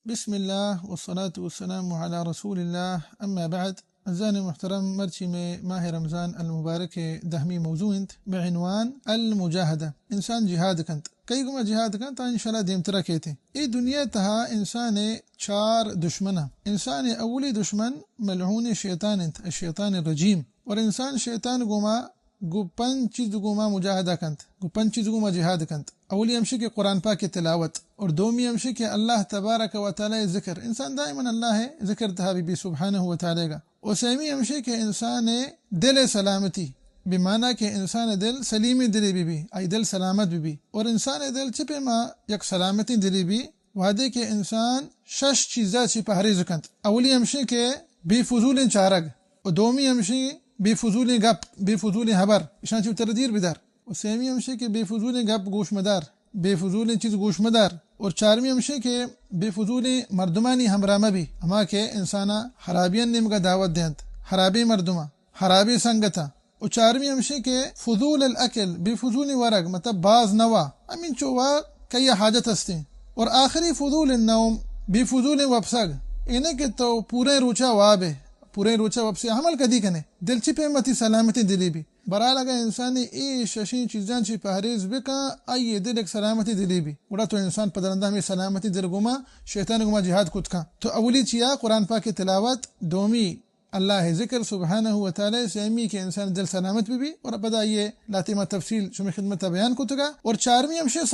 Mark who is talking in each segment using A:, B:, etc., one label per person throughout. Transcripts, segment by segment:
A: بسم الله والصلاة والسلام على رسول الله. أما بعد، أعزائي المحترم، مرشي ماه رمضان المبارك دهمي موضوع بعنوان المجاهدة. إنسان جهادك أنت كي قم جهادك أنت إن شاء الله ديم تركيتي دنيا تها إنسان شار دشمنه. إنسان أولي دشمن ملعون شيطان أنت الشيطان الرجيم. والإنسان شيطان قما قبان چیز قما مجاهدة كنت قبان چیز قما جهاد كنت. أولي يمشي كي قرآن باك تلاوت، اور دومی يمشي كي الله تبارك وتعالى ذكر. إنسان دائما الله ذكر تهابي سبحانه وتعالى. وسامي يمشي كي إنسان دل سلامتي، بمعنى كي إنسان دل سليمي دلي بي أي دل سلامت بي. اور إنسان دل چپے ما يك سلامتي دلي بي وهذا كي إنسان شش چیزات چی پهريز كنت. أولي يمشي كي بفضول چارق، ودومی يمشي بفضول غب بفضول هبر عشان چو تردير بدار. وسامي يمشي كي بفضول غب گوش مدار، بفضول چیز گوش مدار. اور چارمی ہمشے کہ بے فضول مردمانی ہمراہ بھی ہما کے انسانا حرابین نیم کا دعوت دینت حرابی مردمہ حرابی سنگتا. اور چارمی ہمشے کہ فضول الاکل بے فضول ورق مطلب باز نوا امین چوا کئی حاجت ہستے. اور آخری فضول النوم بے فضول وبسگ انہیں کہ تو پورے روچا وابے پورے روچا وب سے حمل کدی کنے دل چپے متی سلامتی دلی بھی برا لگا انسانی ای ششین چیزان چی پہریز بکا آئیے دل ایک سلامتی دلی بھی بڑا تو انسان پدرندہ میں سلامتی دل گما شیطان گما جہاد کت کا. تو اولی چیا قرآن پاک کی تلاوت، دومی اللہ ذکر سبحانہ وتعالی، سیمی کہ انسان دل سلامت بھی اور بدا یہ لاتیمہ تفصیل شمی خدمت بیان کتگا. اور چارمی ہمشے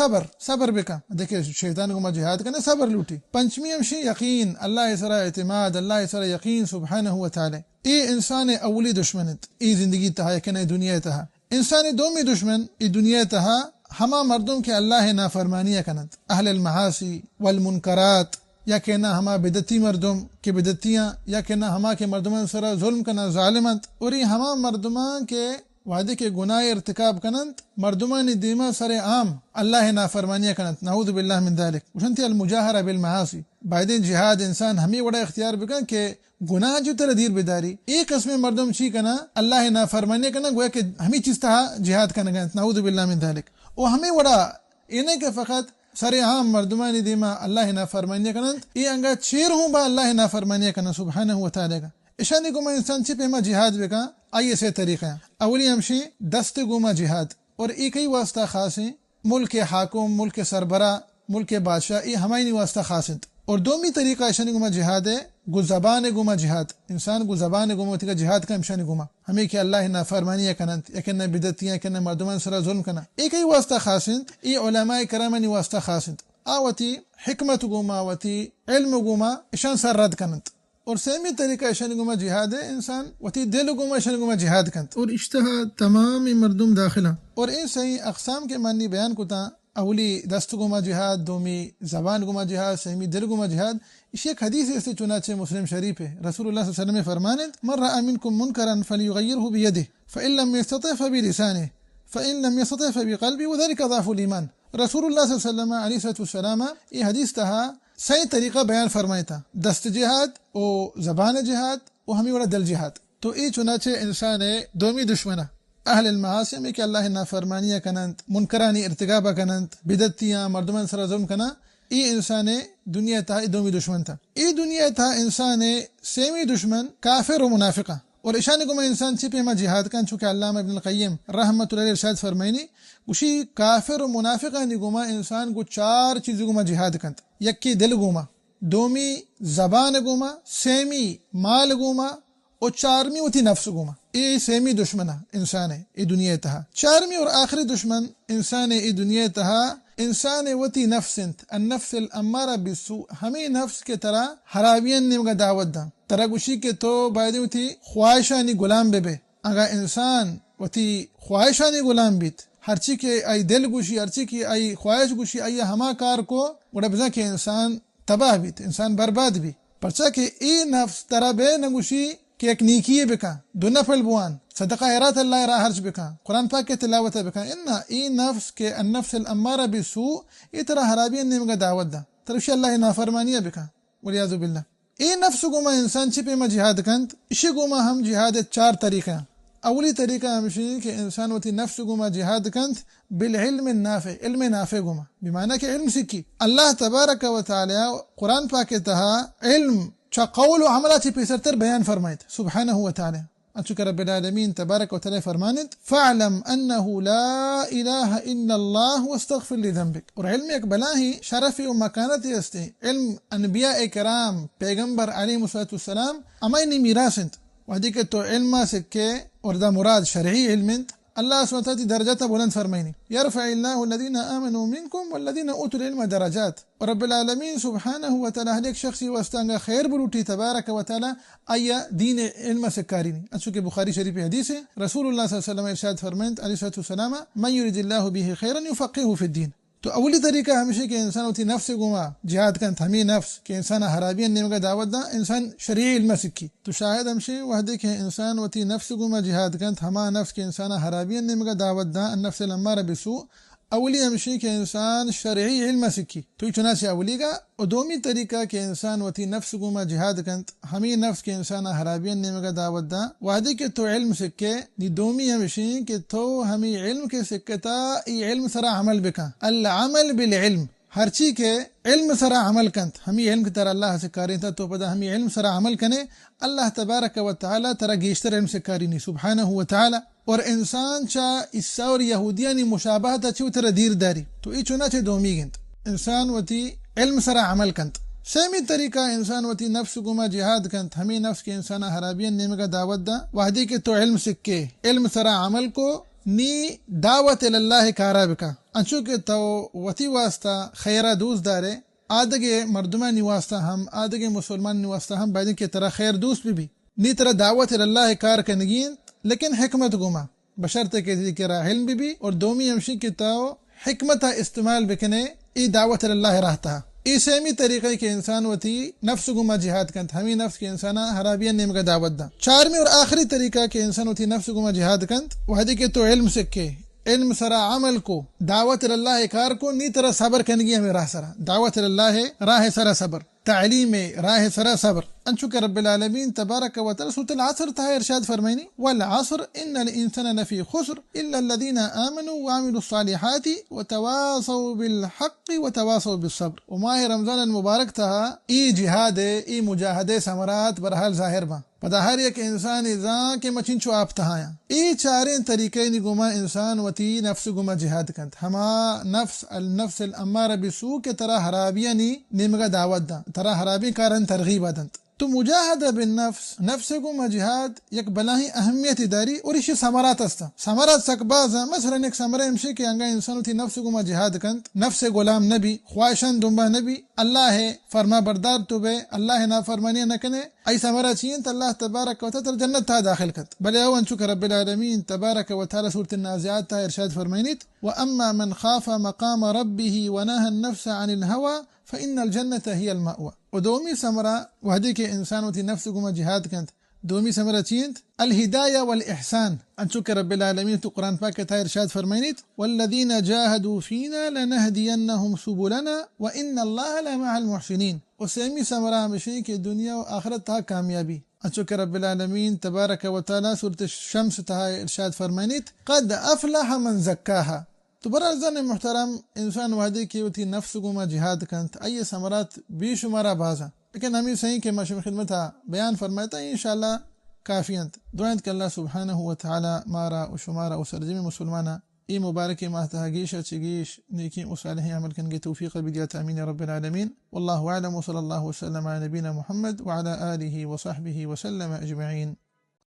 A: صبر بکا دیکھیں شیطان گما جہاد کنے صبر لوٹی. پنچمی ہمشے یقین، اللہ سرا اعتماد، اللہ سرا یقین سبحانہ وتعالی. ای انسان اولی دشمنت ای زندگی تہا یکن ای دنیا تہا. انسان دومی دشمن ای دنیا تہا ہما مردم کے اللہ نافرمانیہ کنند، اہل المعاصی والمنکرات، یا کہنا ہما بدتی مردم کے بدتیاں، یا کہنا ہما کے مردمان سرا ظلم کنا ظالمت. اور یہ ہما مردمان کے وعدے کے گناہ ارتکاب کنند مردمان دیما سر عام اللہ نافرمانیہ کنند، نعوذ باللہ من ذالک. وشنتی المجاہرہ بالمعاصی بعدین جہاد انسان ہمیں بڑا اختیار بکن کہ گناہ جو تر دیر بیداری ایک قسم مردم چی کنا اللہ نافرمانیہ کنا گویا کہ ہمیں چیز تہا جہاد کنا گنت، نعوذ باللہ من ذالک. اور ہمیں بڑا انہیں کہ فقط سر عام مردمان دیما اللہ نافرمانیہ کنند ای انگا چیر ہوں با اللہ نافرمانیہ کنا سبحانہ وتعالی کا. اشانی گما انسان چی پیما جہاد بکا آئیے سے طریقہ ہیں. اولی ہمشی دست گما جہاد، اور ایک ہی واسطہ خاص ہیں ملک حاکم، ملک سربراہ، ملک بادشاہ، یہ ہمائی نہیں واسطہ خاص ہیں. اور دومی طریقہ اشانی گما جہاد ہے گو زبان گما جہاد. انسان گو زبان گما تیکا جہاد کا امشانی گما ہمیں کہ اللہ نافرمانیہ کنند یکن بدتیاں یکن مردمان سرا ظلم کنا ایک ہی واسطہ خاص ہیں. ای علماء کرامانی واسطہ خاص ہیں آواتی حکمت گما آواتی علم گما اشان سر رد کنند. اور سیمی طریقہ اشانی گما جہاد ہے انسان وتی دل گما اشانی گما جہاد کنند اور اشتہا تمام مردم داخلہ. اور ان صحیح اقسام کے معنی بیان کتا اولی دست گما جہاد، دومی زبان گما جہاد، سیمی دل گما جہاد. اسی ایک حدیث سے چنانچہ مسلم شریف ہے رسول اللہ صلی اللہ علیہ وسلم فرمانے من رأى منکم منکرا فلیغیره بیده فإن لم يستطع فبلسانه فإن لم يستطع فبقلبه وذلك ضعف الایمان. رسول اللہ صلی اللہ علیہ وسلم علیہ السلام یہ حدیث تہا صحیح طریقہ بیان فرمایا تھا دست جہاد و زبان جہاد و ہمیں وڑا دل جہاد. تو یہ چنانچہ انسان دومی دشمنہ اہل المعاصی میں کہ اللہ نافرمانیہ کنند، منکرانی ارتکابہ کنند، بدتیاں مردمان سرا ظلم کنا. ای انسان دنیا تھا ای دومی دشمن تھا. ای دنیا تھا انسان سیمی دشمن کافر و منافقہ. اور اشانی کو میں انسان چھپے ما جہاد کن چونکہ علامہ ابن القیم رحمۃ اللہ ارشاد فرمائنی گوشی کافر و منافقہ نی گما انسان کو چار چیزوں گما جہاد کنت. یکی دل گما، دومی زبان گما، سیمی مال گما اور چارمی ہوتی نفس گما. ای سیمی دشمنہ انسان ہے ای دنیا تہا. چارمی اور آخری دشمن انسان ای دنیا تہا انسان وتی نفس النفس الامارہ بالسوء. ہمیں نفس کے طرح حرابین نمگا دعوت دا ترا گوشی کے تو باید ہوتی خواہشانی غلام بے اگا انسان وتی خواہشانی غلام بیت ہرچی کے آئی دل گوشی ہرچی کی آئی خواہش گوشی آئی ہما کار کو بڑا بزا کہ انسان تباہ بیت انسان برباد بھی. پرچا کہ ای نفس ترا بے نگوشی کہ ایک نیکی بکا، دو نفل بوان، صدقہ خیرات اللہ راہ خرچ بکا، قرآن پاک کے تلاوت بکا. انا ای نفس کے النفس الامارہ بالسوء ای طرح حرابین نمگا دعوت دا ترشی اللہ نافرمانیہ بکا والعیاذ باللہ. ای نفس گما انسان چھپے ما جہاد کند. اسی گما ہم جہاد چار طریقہ أولي طريقة همشي كإنسان وتي نفسه قما جهاد كنت بالعلم النافع، علم نافع قما بمعنى كعلم سكي. الله تبارك وتعالى قرآن باكتها علم قول عملاتي بيسرتر بيان فرمايت سبحانه وتعالى. أنشك رب العالمين تبارك وتعالى فرمانت فاعلم أنه لا إله إلا الله واستغفر لذنبك. ورعلمك بلاهي شرفي ومكانتي يستي علم أنبياء كرام پیغمبر عليه الصلاة والسلام أما إني ميراثنت وهديك تو علم سكي وردا مراد شرعي علمنت الله سبحانه وتعالى درجات بلند فرميني يرفع الله الذين آمنوا منكم والذين أوتوا العلم درجات. ورب العالمين سبحانه وتعالى هديك شخصي واستانغا خير بلوتي تبارك وتعالى أي دين علم سكاريني. أنشك بخاري شريف حديثه رسول الله صلى الله عليه وسلم إرشاد فرمينت عليه الصلاة والسلام من يريد الله به خيرا يفقهه في الدين. تو أولي طريقة همشي كإنسان وتي نفس قما جهاد كانت همي نفس كإنسان هرابيا نمغا دعوت دا إنسان شريعي المسكي تشاهد همشي وهديك إنسان وتي نفس قما جهاد كانت هما نفس كإنسان هرابيا نمغا دعوت دا النفس الأمارة بسوء أولي همشي كإنسان شرعي المسكي تو يتناسي أوليغا ودومي طريقة كإنسان وتي نفس قما جهاد كانت همي نفس كإنسان هرابيا نمغا دعوت دا وهديك تو علم سكي دي دومي همشي كتو همي علم كسكتا اي علم سرا عمل بكا العمل بالعلم هرچی کے علم سرا عمل کنت ہمیں علم کی طرح اللہ سے کارین تھا تو پتا ہمیں علم سرا عمل کنے اللہ تبارک و تعالی ترا گیشتر علم سے کارینی سبحانہ و تعالی. اور انسان چا عیسیٰ اور یہودیانی مشابہت اچھی ترا دیر داری تو ای چنا چھ دومی گنت انسان وتی علم سرا عمل کنت. سیمی طریقہ انسان وتی نفس گما جہاد کنت ہمیں نفس کے انسان حرابین نیمگا دعوت دا وحدی کے تو علم سکے علم سرا عمل کو نی دعوت اللہ کارا بکا انچو کے تو وتی واسطہ خیرہ دوست دارے آدھگے مردمانی واسطہ ہم آدھگے مسلمان واسطہ ہم بعدین کے طرح خیر دوست بھی نی طرح دعوت اللہ کار کنگین لیکن حکمت گما بشرط کے ذکر علم بھی اور دومی ہمشی کے تو حکمت استعمال بکنے ای دعوت اللہ رہتا. ای سیمی طریقے کے انسان وتی نفس گما جہاد کنت ہمیں نفس کے انسان حرابین نیم کا دعوت دا. چارمی اور آخری طریقہ کے انسان وتی نفس گما جہاد کنت وحدی کے تو علم سکے علم سرا عمل کو دعوت اللہ کار کو نی طرح صبر کنگی ہمیں راہ سرا دعوت اللہ راہ سرا صبر تعلیم راہ سرا صبر. انچو کہ رب العالمین تبارک و تعالی سورۃ العصر تھا ارشاد فرمائنی والعصر ان الانسان لفی خسر الا الذين آمنوا وعملوا الصالحات وتواصوا بالحق وتواصوا بالصبر. وماہ رمضان المبارک تھا ای جہاد ای مجاہدے ثمرات برحال ظاہر با پدا ہر ایک انسان ازاں کے مچنچو آپ تہایا ای چاریں طریقے نی گما انسان وتی نفس گما جہاد کنت ہما نفس النفس الامارہ بسو کے طرح حرابیانی نمگا دعوت دا طرح حرابی کارن ترغیب دنت. تو مجاہدہ بالنفس نفس گما جہاد یک بلاہی اہمیت داری اور اسی ثمرات استا ثمرات سکبازا مثلا ایک ثمرہ امشی کے انگا انسان تی نفس گما جہاد کنت نفس غلام نبی خواہشان دنبا نبی اللہ ہے فرما بردار تو بے اللہ نافرمانی نکنے ای ثمرہ چین تا اللہ تبارک و تعالی جنت تا داخل کت. بلے او انچو کہ رب العالمین تبارک و تعالی سورۃ النازعات تا ارشاد فرمائنیت واما من خاف مقام ربه ونهى النفس عن الهوى فإن الجنة هي المأوى. ودومي سمرة وهديك إنسان وتي نفس قوم جهاد كانت دومي سمرة تشينت الهداية والإحسان. أنشك رب العالمين في القرآن باكت إرشاد فرمينيت والذين جاهدوا فينا لنهدينهم سبلنا وإن الله لمع المحسنين. وسيمي سمرة مشيك الدنيا وآخرتها كاميابي. أنشك رب العالمين تبارك وتعالى سورة الشمس تها إرشاد فرمينيت قد أفلح من زكاها. تو برازان محترم انسان وحدی کی ہوتی نفس گما جہاد کنت ای ثمرات بی شمارہ بازا لیکن ہمیں صحیح کہ ماشم خدمتہ بیان فرماتا ہے انشاءاللہ کافیانت. دعائیں کہ اللہ سبحانہ وتعالی مارا و شمارا و سرجمی مسلمانا ای مبارک ماہتها گیش اچگیش نیکی و صالحی عمل کنگے توفیق بدیات امین رب العالمین. والله اعلم وصلی اللہ وسلم على نبینا محمد وعلى آله وصحبه وسلم اجمعین.